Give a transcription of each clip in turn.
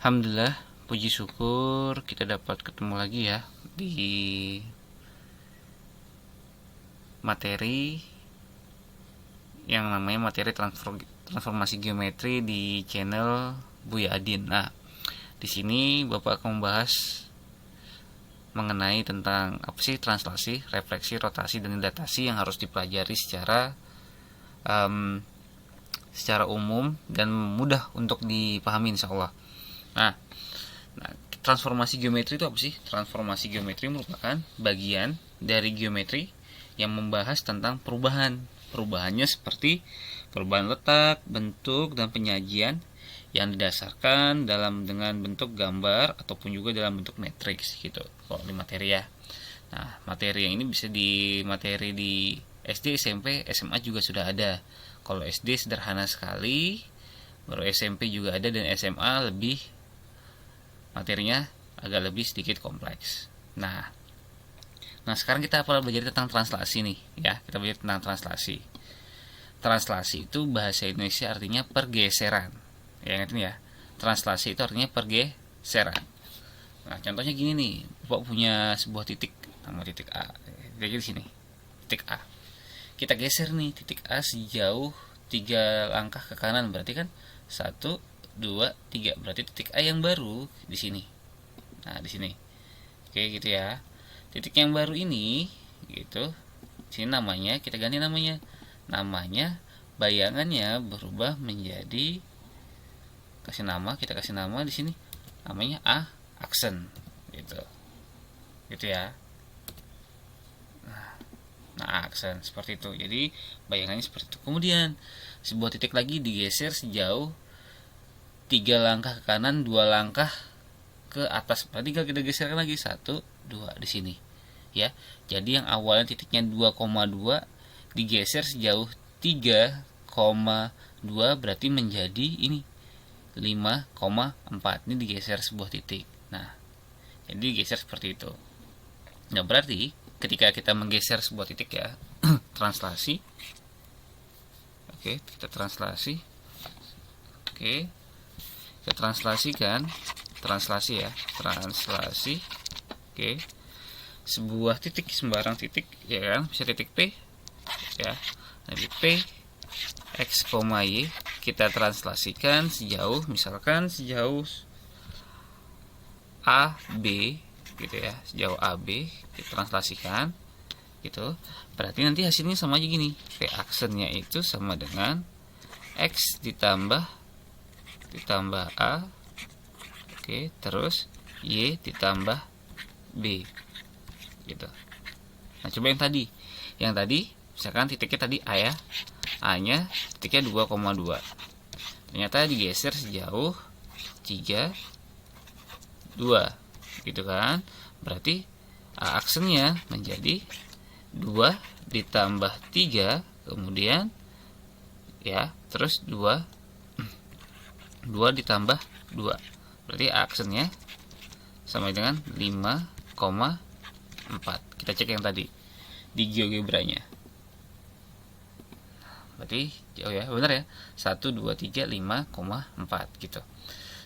Alhamdulillah, puji syukur kita dapat ketemu lagi ya di materi yang namanya materi transformasi geometri di channel Buya Adin. Nah, di sini Bapak akan membahas mengenai tentang apa sih translasi, refleksi, rotasi, dan datasi yang harus dipelajari secara umum dan mudah untuk dipahami insya Allah. Nah, transformasi geometri itu apa sih? Transformasi geometri merupakan bagian dari geometri yang membahas tentang perubahan. Perubahannya seperti perubahan letak, bentuk, dan penyajian yang didasarkan dengan bentuk gambar ataupun juga dalam bentuk matriks gitu. Kalau di materi ya. Nah, materi yang ini bisa di materi di SD, SMP, SMA juga sudah ada. Kalau SD sederhana sekali, baru SMP juga ada, dan SMA lebih materinya agak lebih sedikit kompleks. Nah sekarang kita akan belajar tentang translasi nih ya. Kita belajar tentang translasi. Translasi itu bahasa Indonesia artinya pergeseran. Ya ingat ya. Translasi itu artinya pergeseran. Nah, contohnya gini nih. Bapak punya sebuah titik, nama titik A. Kayak di sini. Titik A. Kita geser nih titik A sejauh 3 langkah ke kanan, berarti kan 1 2 3, berarti titik A yang baru di sini. Nah, di sini. Oke, gitu ya. Titik yang baru ini gitu. Sini namanya kita ganti namanya. Namanya bayangannya berubah menjadi kita kasih nama di sini. Namanya aksen gitu. Gitu ya. Nah, aksen seperti itu. Jadi bayangannya seperti itu. Kemudian sebuah titik lagi digeser sejauh 3 langkah ke kanan, 2 langkah ke atas. Berarti kalau kita geserkan lagi 1 2 di sini. Ya. Jadi yang awalnya titiknya 2,2 digeser sejauh 3,2 berarti menjadi ini 5,4. Ini digeser sebuah titik. Nah, jadi digeser seperti itu. Nah, berarti ketika kita menggeser sebuah titik ya, translasi. Oke, kita translasi. Oke. Kita translasikan, translasi ya, translasi. Oke. Sebuah titik, sembarang titik ya kan, bisa titik P ya. Jadi P X, Y kita translasikan sejauh, misalkan sejauh AB gitu ya, sejauh AB kita translasikan gitu. Berarti nanti hasilnya sama aja gini. P aksennya itu sama dengan X ditambah A. Oke, terus Y ditambah B gitu. Nah, coba yang tadi misalkan titiknya tadi A ya, A nya titiknya 2,2, ternyata digeser sejauh 3 2 gitu kan. Berarti A aksennya menjadi 2 ditambah 3, kemudian ya, terus 2 ditambah 2, berarti A aksennya sama dengan 5,4. Kita cek yang tadi di GeoGebra-nya. Berarti ya, benar ya. 1 2 3 5,4 gitu.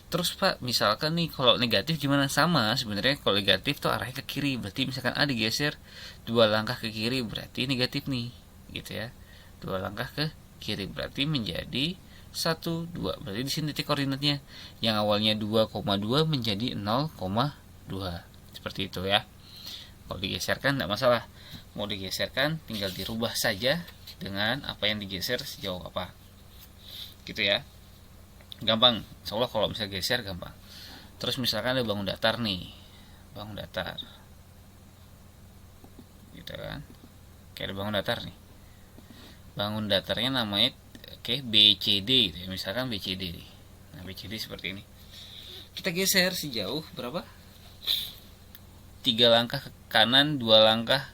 Terus Pak, misalkan nih kalau negatif gimana? Sama sebenarnya. Kalau negatif tuh arahnya ke kiri, berarti misalkan A digeser 2 langkah ke kiri, berarti negatif nih gitu ya. 2 langkah ke kiri berarti menjadi 1 2. Berarti di sini titik koordinatnya yang awalnya 2,2 menjadi 0,2. Seperti itu ya. Kalau digeserkan tidak masalah. Mau digeserkan tinggal dirubah saja dengan apa yang digeser sejauh apa. Gitu ya. Gampang. Insyaallah kalau misalnya geser gampang. Terus misalkan ada bangun datar nih. Bangun datar. Gitu kan. Kayak ada bangun datar nih. Bangun datarnya namanya BCD gitu ya. Misalkan BCD nih. Nah, BCD seperti ini. Kita geser sejauh berapa? 3 langkah ke kanan, 2 langkah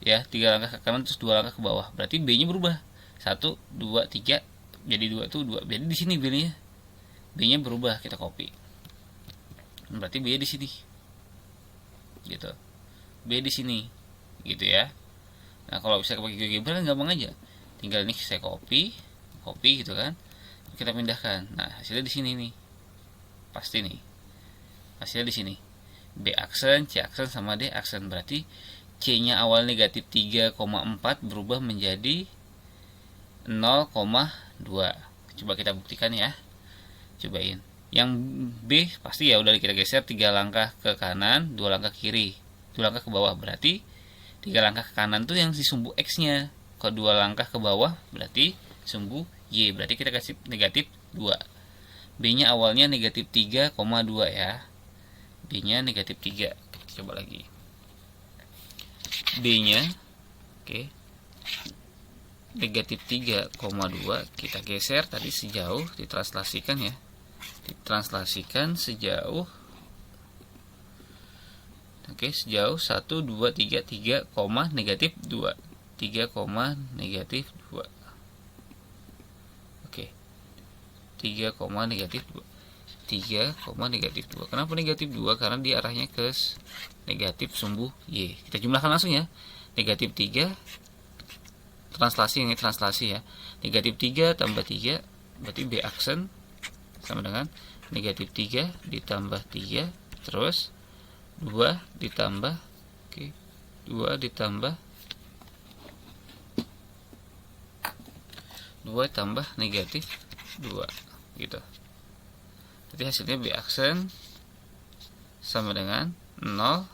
ya, 3 langkah ke kanan terus 2 langkah ke bawah. Berarti B-nya berubah. 1 2 3 jadi 2 tuh 2. Jadi di sini B-nya. B-nya berubah, kita copy. Berarti B di sini. Gitu. B di sini. Gitu ya. Nah, kalau bisa pakai GeoGebra kan gampang aja. Tinggal ini saya copy gitu kan. Kita pindahkan. Nah, hasilnya di sini nih. pasti nih. Hasilnya di sini. B aksen, C aksen sama D aksen. Berarti C-nya awal negatif 3,4 berubah menjadi 0,2. Coba kita buktikan ya. Cobain. Yang B pasti ya udah kita geser 3 langkah ke kanan, 2 langkah ke kiri, 2 langkah ke bawah. Berarti 3 langkah ke kanan tuh yang si sumbu X-nya. Kalau 2 langkah ke bawah berarti sumbu Y. Berarti kita kasih negatif 2. B-nya awalnya negatif 3,2 ya. B-nya negatif 3. Kita coba lagi. B-nya oke. Negatif 3,2 kita geser tadi sejauh, ditranslasikan ya. Ditranslasikan sejauh sejauh 1 2 3 3, negatif 2. 3, negatif 2. Oke. 3, negatif 2. 3, negatif 2. Kenapa negatif 2? Karena dia arahnya ke negatif sumbu Y. Kita jumlahkan langsung ya. Negatif 3 translasi, ini translasi ya. Negatif 3 tambah 3 berarti B aksen sama dengan negatif 3 ditambah 3 terus 2 ditambah 2 ditambah 2 tambah negatif 2 gitu. Jadi hasilnya B aksen sama dengan 0,0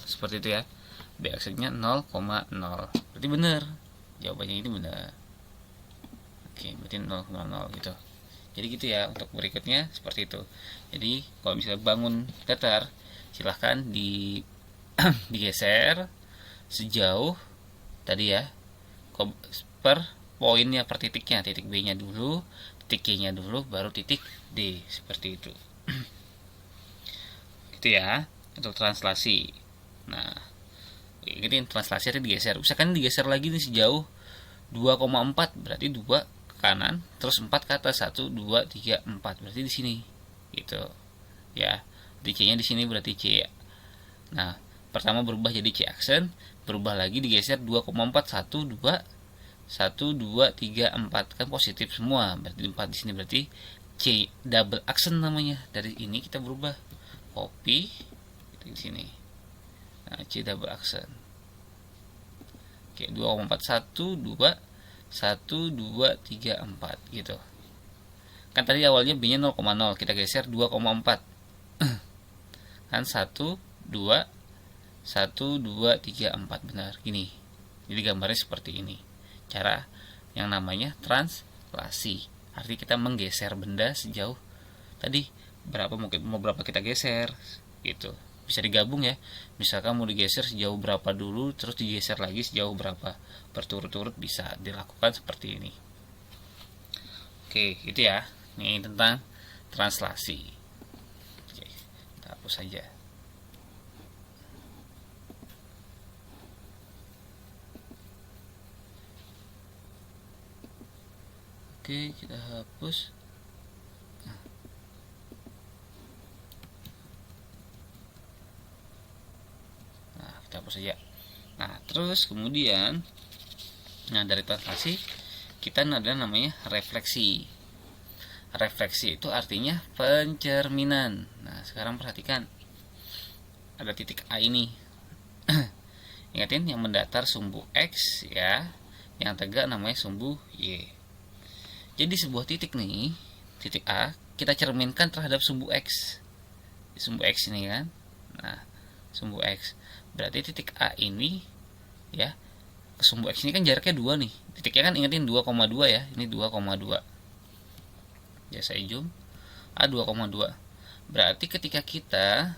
seperti itu ya. B aksennya 0,0. Berarti benar. Jawabannya ini benar. Oke, berarti 0,0 gitu. Jadi gitu ya untuk berikutnya seperti itu. Jadi kalau misalnya bangun datar silahkan digeser sejauh tadi ya per poinnya, per titiknya. Titik B nya dulu, titik C nya dulu, baru titik D, seperti itu. Gitu ya untuk translasi. Nah, ini translasi tadi digeser. Misalkan digeser lagi nih sejauh 2,4 berarti 2 ke kanan, terus 4 ke atas, 1 2 3 4 berarti di sini. Gitu. Ya. Di C-nya di sini berarti C. Nah, pertama berubah jadi C aksen, berubah lagi digeser 2,4 1 2 1 2 3 4 kan positif semua. Berarti 4 di sini berarti C double aksen namanya. Dari ini kita berubah copy di sini. Nah, C double aksen. Oke, 2,4 1 2 1 2 3 4 gitu. Kan tadi awalnya B-nya 0,0, kita geser 2,4. Kan 1 2 1 2 3 4 benar gini. Jadi gambarnya seperti ini. Cara yang namanya translasi. Artinya kita menggeser benda sejauh tadi berapa, mungkin mau berapa kita geser gitu. Bisa digabung ya. Misalkan mau digeser sejauh berapa dulu, terus digeser lagi sejauh berapa, berturut-turut bisa dilakukan seperti ini. Oke, gitu ya. Ini tentang translasi. Oke, kita hapus saja. Oke, kita hapus. Nah, kita hapus saja. Nah, terus kemudian dari translasi kita ada namanya refleksi. Refleksi itu artinya pencerminan. Nah, sekarang perhatikan. Ada titik A ini. Ingatin yang mendatar sumbu X ya. Yang tegak namanya sumbu Y. Jadi sebuah titik nih, titik A, kita cerminkan terhadap sumbu X. Sumbu X ini kan. Nah, sumbu X. Berarti titik A ini ya, ke sumbu X ini kan jaraknya 2 nih. Titiknya kan ingetin 2,2 ya. Ini 2,2. Ya saya zoom. A 2,2. Berarti ketika kita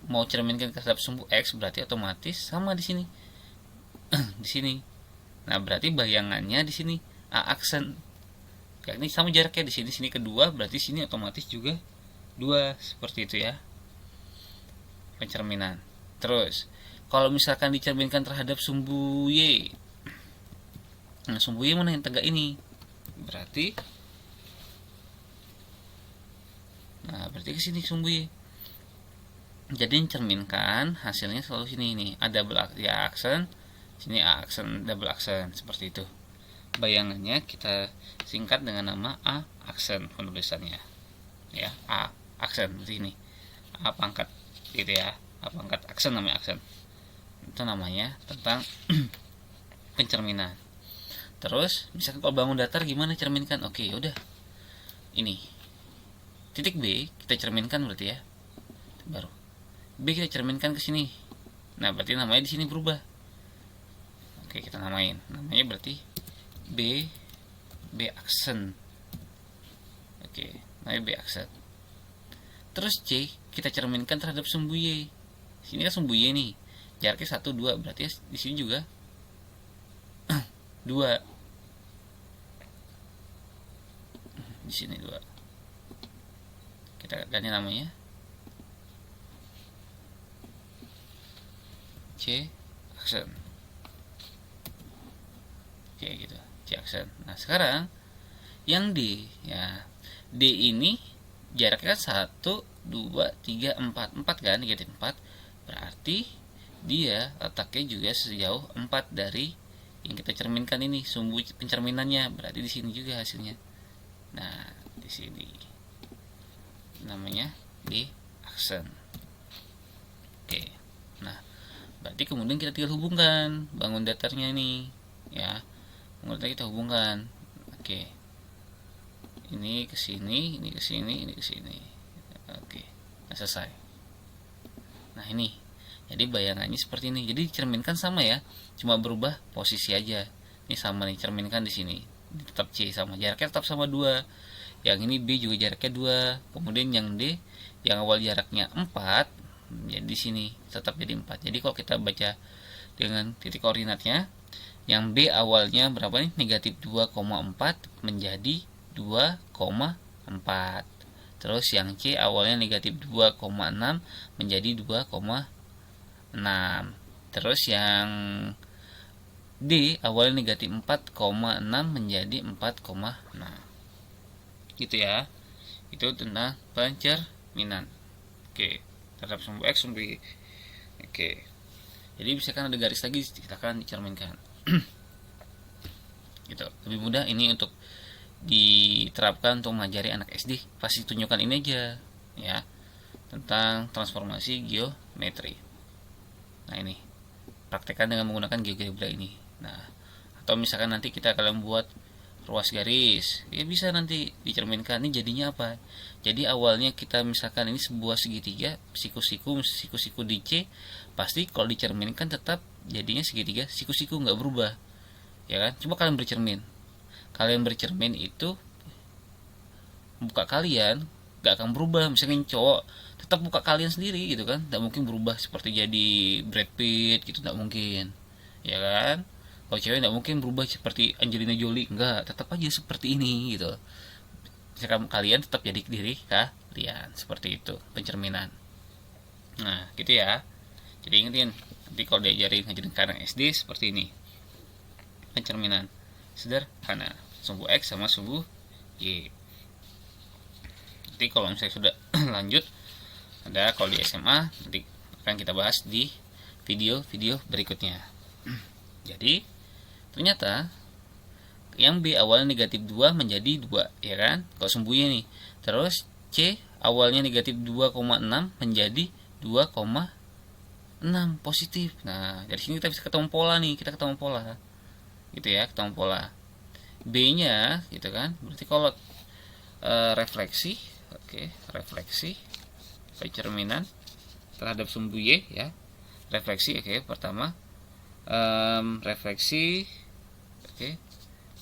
mau cerminkan terhadap sumbu X berarti otomatis sama di sini. Di sini. Nah, berarti bayangannya di sini A aksen. Ya, ini sama jaraknya di sini kedua, berarti sini otomatis juga 2 seperti itu ya. Pencerminan. Terus, kalau misalkan dicerminkan terhadap sumbu Y. Nah, sumbu Y mana yang tegak ini? Berarti ke sini sumbu Y. Jadi cerminkan hasilnya selalu sini nih. Ada double ya aksen, sini A aksen, double aksen seperti itu. Bayangannya kita singkat dengan nama A aksen penulisannya. Ya, A aksen seperti ini, A pangkat gitu ya, A pangkat aksen namanya aksen. Itu namanya tentang pencerminan. Terus misalkan kalau bangun datar gimana cerminkan? Oke, udah. Ini titik B kita cerminkan berarti ya. Baru B kita cerminkan ke sini. Nah, berarti namanya di sini berubah. Oke, kita namain. Namanya berarti B aksen. Oke, namanya B aksen. Terus C kita cerminkan terhadap sumbu Y. Sini kan sumbu Y nih. Jaraknya 1 2, berarti di sini juga 2. Di sini 2. Kita ganti namanya C aksen. Oke gitu, C aksen. Nah, sekarang yang D ya. D ini jaraknya 1 2 3 4 kan, negatif 4. Berarti dia letaknya juga sejauh 4 dari yang kita cerminkan ini, sumbu pencerminannya. Berarti di sini juga hasilnya. Nah, di sini namanya D aksen. Oke. Nah, berarti kemudian kita tinggal hubungkan bangun datarnya nih ya. Bangun datar kita hubungkan. Oke. Ini ke sini, ini ke sini, ini ke sini. Oke. Nah, selesai. Nah, ini. Jadi bayangannya seperti ini. Jadi cerminkan sama ya. Cuma berubah posisi aja. Ini sama nih, cerminkan di sini. Ini tetap C sama, jaraknya tetap sama 2. Yang ini B juga jaraknya 2. Kemudian yang D yang awal jaraknya 4, jadi di sini tetap jadi 4. Jadi kalau kita baca dengan titik koordinatnya, yang B awalnya berapa nih? Negatif 2,4 menjadi 2,4. Terus yang C awalnya negatif 2,6 menjadi 2,6. Terus yang D awalnya negatif 4,6 menjadi 4,6. Gitu ya. Itu tentang pencerminan. Oke, terhadap sumbu X, sumbu Y. Oke. Jadi misalkan ada garis lagi, kita akan dicerminkan. Gitu. Lebih mudah ini untuk diterapkan untuk mengajari anak SD. Pasti tunjukkan ini aja ya, tentang transformasi geometri. Nah, ini praktekkan dengan menggunakan GeoGebra ini. Nah, atau misalkan nanti kita akan membuat ruas garis, ya bisa nanti dicerminkan ini jadinya apa. Jadi awalnya kita misalkan ini sebuah segitiga, siku-siku di C, pasti kalau dicerminkan tetap jadinya segitiga siku-siku, nggak berubah ya kan. Coba kalian bercermin itu muka kalian nggak akan berubah. Misalnya cowok tetap muka kalian sendiri gitu kan, nggak mungkin berubah seperti jadi Brad Pitt gitu, nggak mungkin ya kan. Kalau cewek nggak mungkin berubah seperti Angelina Jolie, enggak, tetap aja seperti ini gitu. Misalkan kalian tetap jadi diri kalian, seperti itu pencerminan. Nah gitu ya. Jadi ingetin, nanti kalau ngajarin ke anak SD seperti ini pencerminan sederhana, sumbu X sama sumbu Y. Nanti kalau misalnya sudah lanjut, ada kalau di SMA nanti akan kita bahas di video-video berikutnya. Jadi ternyata yang B awalnya negatif 2 menjadi 2 ya kan, kalau sumbunya nih. Terus C awalnya negatif 2,6 menjadi 2,6 positif. Nah, dari sini kita bisa ketemu pola nih, gitu ya, ketemu pola. B nya gitu kan, berarti kalau refleksi, refleksi pencerminan terhadap sumbu Y ya. Refleksi, pertama refleksi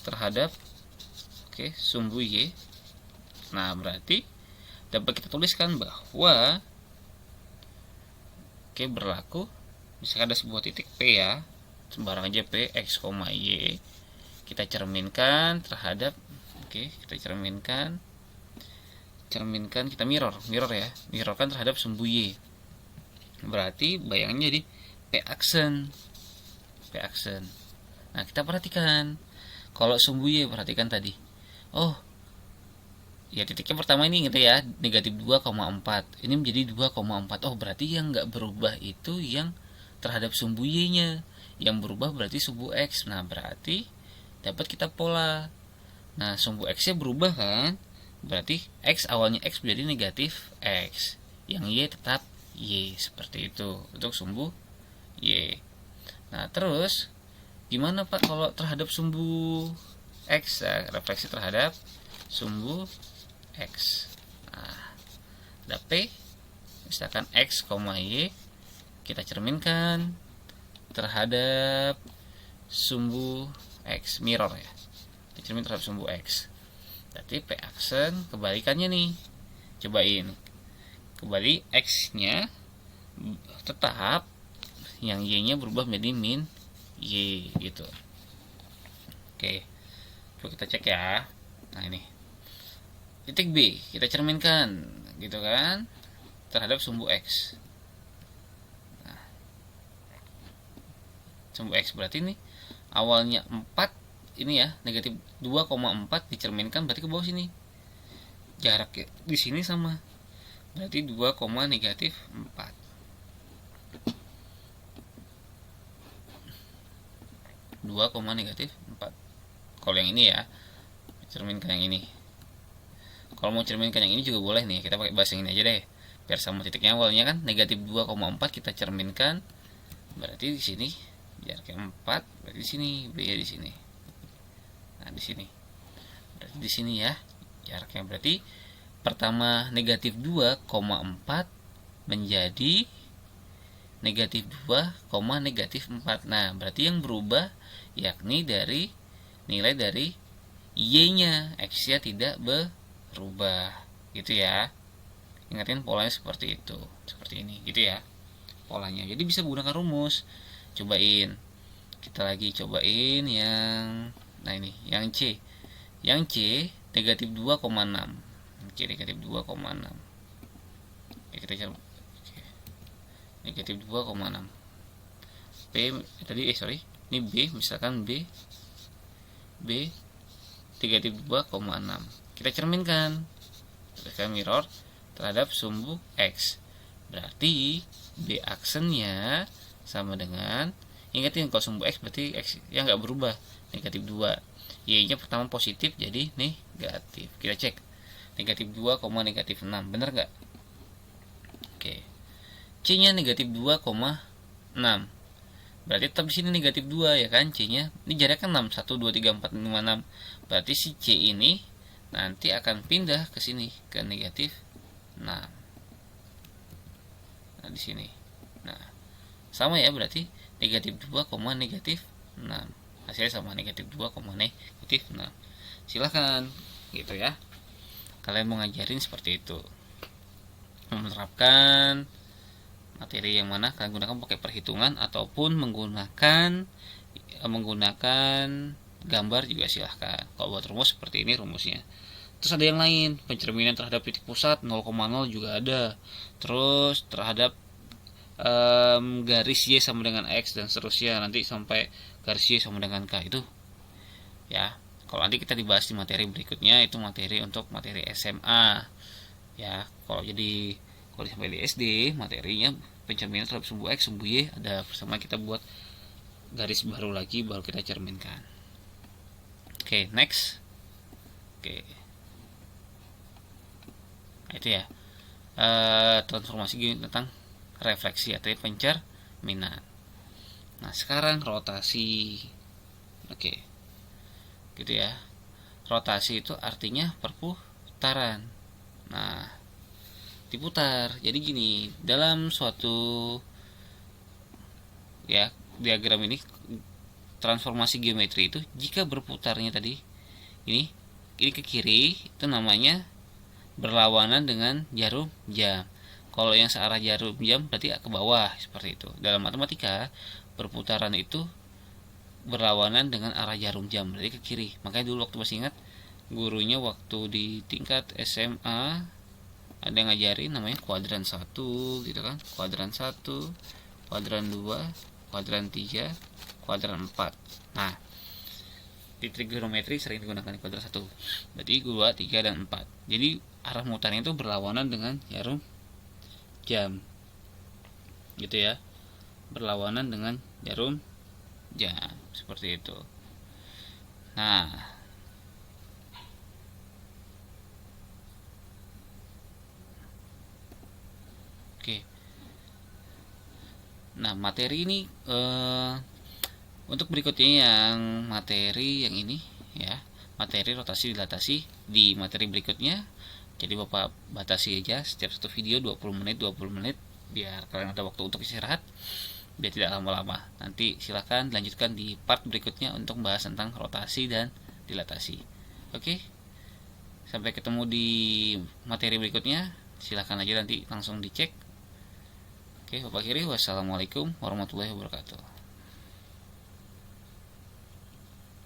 terhadap sumbu Y. Nah, berarti dapat kita tuliskan bahwa berlaku misalkan ada sebuah titik P ya, sembarang aja P, X, Y, kita cerminkan terhadap kita cerminkan kita mirrorkan terhadap sumbu Y. Berarti bayangannya jadi P aksen. Nah, kita perhatikan kalau sumbu Y, perhatikan tadi. Oh, ya titiknya pertama ini gitu ya, negatif 2,4. Ini menjadi 2,4. Oh, berarti yang nggak berubah itu yang terhadap sumbu Y-nya. Yang berubah berarti sumbu X. Nah, berarti dapat kita pola. Nah, sumbu X-nya berubah kan? berarti X awalnya X menjadi negatif X, yang Y tetap Y, seperti itu untuk sumbu Y. Nah terus gimana Pak kalau terhadap sumbu X? Nah, refleksi terhadap sumbu X. Nah, ada P, misalkan X, Y, kita cerminkan terhadap sumbu X, mirror ya, dicermin terhadap sumbu X. Berarti P aksen kebalikannya nih, cobain kembali, X nya tetap, yang Y nya berubah menjadi min Y gitu. Oke, coba kita cek ya. Nah ini titik B kita cerminkan gitu kan terhadap sumbu X. Nah, sumbu X berarti ini awalnya 4, ini ya negatif 2,4 dicerminkan berarti ke bawah sini. Jarak di sini sama, berarti 2, negatif 4. 2, negatif 4. Kalau yang ini ya, cerminkan yang ini. Kalau mau cerminkan yang ini juga boleh nih, kita pakai bahasa ini aja deh. Biar sama titiknya awalnya kan negatif 2,4 kita cerminkan. Berarti di sini jaraknya 4, berarti di sini B ya di sini. Nah, di sini. Berarti di sini ya jaraknya, berarti pertama negatif 2,4 menjadi negatif 2, negatif 4. Nah, berarti yang berubah yakni dari nilai dari Y-nya, X-nya tidak berubah. Gitu ya. Ingatin polanya seperti itu. Seperti ini, gitu ya. Polanya. Jadi bisa menggunakan rumus. Cobain. Kita lagi cobain yang ini, yang C. Yang C negatif 2,6. C negatif 2,6. Oke, kita coba. Negatif 2,6. B tadi ini B, misalkan B negatif 2,6 kita cerminkan mirror terhadap sumbu X. Berarti B aksennya sama dengan, ingatin kalau sumbu X berarti X yang nggak berubah, negatif 2. Y nya pertama positif jadi negatif. Kita cek negatif 2, negatif 6 bener nggak? Oke, C nya negatif 2,6 berarti tetap di sini negatif 2 ya kan. C nya ini jaraknya 6, 1, 2, 3, 4, 5, 6. Berarti si C ini nanti akan pindah ke sini ke negatif 6. Nah di sini, nah sama ya, berarti negatif 2, negatif 6 hasilnya sama, negatif 2, negatif 6. Silahkan gitu ya, kalian mau ngajarin seperti itu, menerapkan materi yang mana kalian gunakan pakai perhitungan ataupun menggunakan gambar juga silahkan. Kalau buat rumus seperti ini rumusnya. Terus ada yang lain, pencerminan terhadap titik pusat 0,0 juga ada. Terus terhadap garis Y sama dengan X dan seterusnya, nanti sampai garis Y sama dengan K itu ya. Kalau nanti kita dibahas di materi berikutnya, itu materi untuk materi SMA ya. Kalau sampai di SD materinya pencerminan terhadap sumbu X, sumbu Y ada bersama, kita buat garis baru lagi baru kita cerminkan. Oke, next. Oke, nah, itu ya transformasi tentang refleksi atau pencerminan. Nah sekarang rotasi. Oke, gitu ya. Rotasi itu artinya perputaran. Nah diputar. Jadi gini, dalam suatu ya diagram ini, transformasi geometri itu jika berputarnya tadi ini ke kiri, itu namanya berlawanan dengan jarum jam. Kalau yang searah jarum jam berarti ke bawah, seperti itu. Dalam matematika perputaran itu berlawanan dengan arah jarum jam, berarti ke kiri. Makanya dulu waktu masih ingat, gurunya waktu di tingkat SMA ada yang ngajarin namanya kuadran 1 gitu kan, kuadran 1, kuadran 2, kuadran 3, kuadran 4. Nah di trigonometri sering digunakan kuadran 1, berarti 2, 3, dan 4. Jadi arah mutarnya itu berlawanan dengan jarum jam gitu ya, berlawanan dengan jarum jam seperti itu. Nah Oke. Nah, materi ini untuk berikutnya yang materi yang ini ya, materi rotasi dilatasi di materi berikutnya. Jadi Bapak batasi aja setiap satu video 20 menit biar kalian ada waktu untuk istirahat, biar tidak lama-lama. Nanti silahkan dilanjutkan di part berikutnya untuk membahas tentang rotasi dan dilatasi. Oke, sampai ketemu di materi berikutnya. Silahkan aja nanti langsung dicek. Oke, Bapak akhiri. Wassalamualaikum warahmatullahi wabarakatuh.